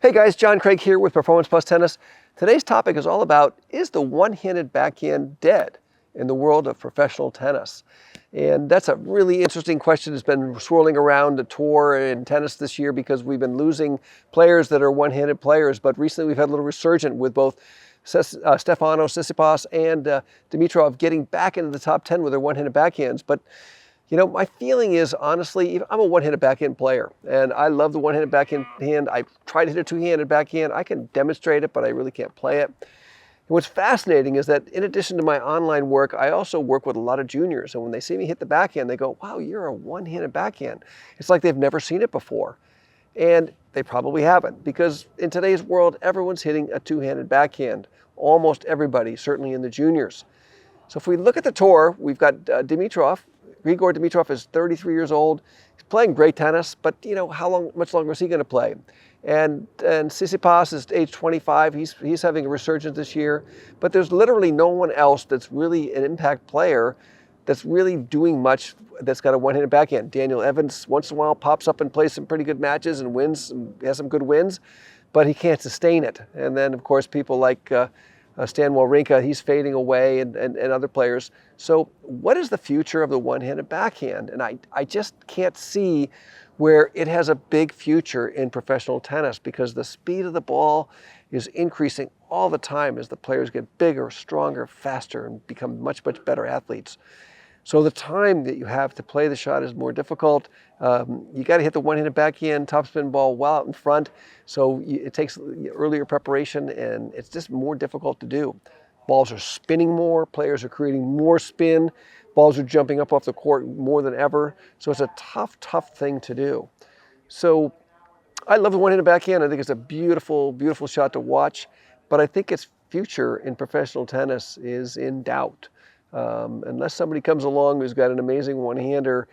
Hey guys, John Craig here with Performance Plus Tennis. Today's topic is all about, is the one-handed backhand dead in the world of professional tennis? And that's a really interesting question that's been swirling around the tour in tennis this year because we've been losing players that are one-handed players. But recently we've had a little resurgence with both Stefano Tsitsipas and Dimitrov getting back into the top 10 with their one-handed backhands. But you know, my feeling is, honestly, I'm a one-handed backhand player, and I love the one-handed backhand. I try to hit a two-handed backhand. I can demonstrate it, but I really can't play it. And what's fascinating is that in addition to my online work, I also work with a lot of juniors, and when they see me hit the backhand, they go, wow, you're a one-handed backhand. It's like they've never seen it before. And they probably haven't, because in today's world, everyone's hitting a two-handed backhand. Almost everybody, certainly in the juniors. So if we look at the tour, we've got Dimitrov. Grigor Dimitrov is 33 years old. He's playing great tennis, but you know, much longer is he going to play? And Tsitsipas is age 25. He's having a resurgence this year, but there's literally no one else that's really an impact player that's really doing much that's got a one-handed backhand. Daniel Evans once in a while pops up and plays some pretty good matches and wins, and has some good wins, but he can't sustain it. And then of course people like Stan Wawrinka, he's fading away, and other players. So what is the future of the one-handed backhand? And I just can't see where it has a big future in professional tennis, because the speed of the ball is increasing all the time as the players get bigger, stronger, faster, and become much, much better athletes. So the time that you have to play the shot is more difficult. You got to hit the one-handed backhand topspin ball well out in front. So it takes earlier preparation, and it's just more difficult to do. Balls are spinning more. Players are creating more spin. Balls are jumping up off the court more than ever. So it's a tough, tough thing to do. So I love the one-handed backhand. I think it's a beautiful, beautiful shot to watch. But I think its future in professional tennis is in doubt. Unless somebody comes along who's got an amazing one-hander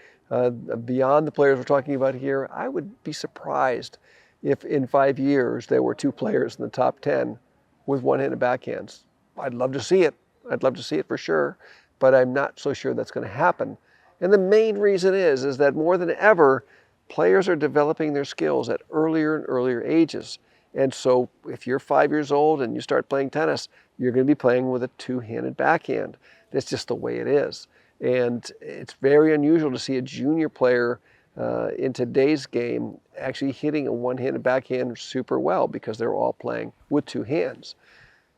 beyond the players we're talking about here, I would be surprised if in 5 years there were two players in the top 10 with one-handed backhands. I'd love to see it. I'd love to see it for sure, but I'm not so sure that's going to happen. And the main reason is that more than ever, players are developing their skills at earlier and earlier ages. And so if you're 5 years old and you start playing tennis, you're going to be playing with a two-handed backhand. That's just the way it is. And it's very unusual to see a junior player in today's game actually hitting a one-handed backhand super well, because they're all playing with two hands.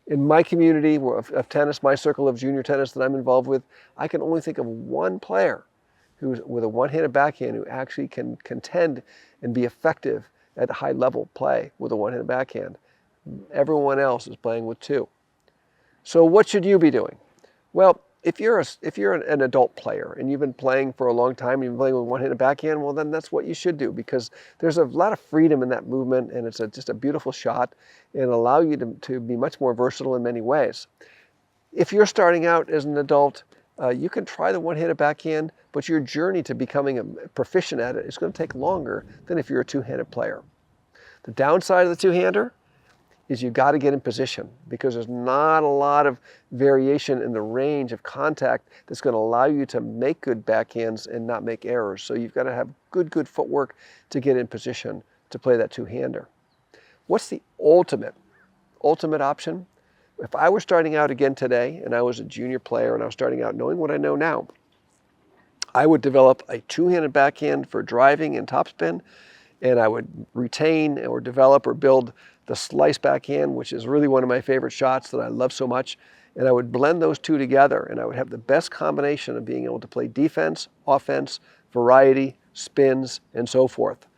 In my community of tennis, my circle of junior tennis that I'm involved with, I can only think of one player who's with a one-handed backhand who actually can contend and be effective at high level play with a one-handed backhand. Everyone else is playing with two. So what should you be doing? Well, if you're an adult player and you've been playing for a long time and you've been playing with one-handed backhand, well then that's what you should do, because there's a lot of freedom in that movement, and it's just a beautiful shot, and it'll allow you to be much more versatile in many ways. If you're starting out as an adult, you can try the one-handed backhand, but your journey to becoming a proficient at it is going to take longer than if you're a two-handed player. The downside of the two-hander is you've got to get in position, because there's not a lot of variation in the range of contact that's going to allow you to make good backhands and not make errors. So you've got to have good footwork to get in position to play that two-hander. What's the ultimate option? If I were starting out again today and I was a junior player and I was starting out knowing what I know now, I would develop a two-handed backhand for driving and topspin, and I would retain or develop or build the slice backhand, which is really one of my favorite shots that I love so much. And I would blend those two together, and I would have the best combination of being able to play defense, offense, variety, spins, and so forth.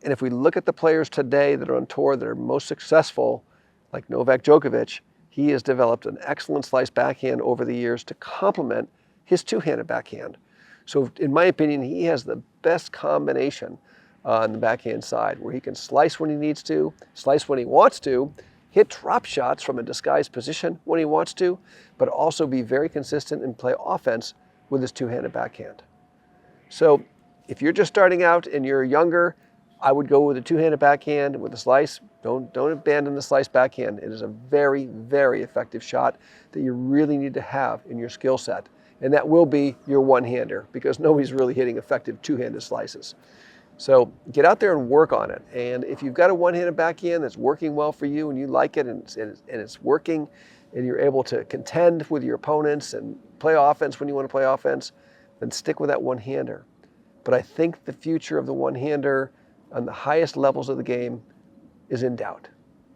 And if we look at the players today that are on tour that are most successful, like Novak Djokovic, he has developed an excellent slice backhand over the years to complement his two-handed backhand. So in my opinion, he has the best combination on the backhand side, where he can slice when he needs to, slice when he wants to, hit drop shots from a disguised position when he wants to, but also be very consistent and play offense with his two-handed backhand. So if you're just starting out and you're younger, I would go with a two-handed backhand with a slice. Don't abandon the slice backhand. It is a very, very effective shot that you really need to have in your skill set. And that will be your one-hander, because nobody's really hitting effective two-handed slices. So get out there and work on it. And if you've got a one-handed backhand that's working well for you and you like it and it's working and you're able to contend with your opponents and play offense when you want to play offense, then stick with that one-hander. But I think the future of the one-hander on the highest levels of the game is in doubt.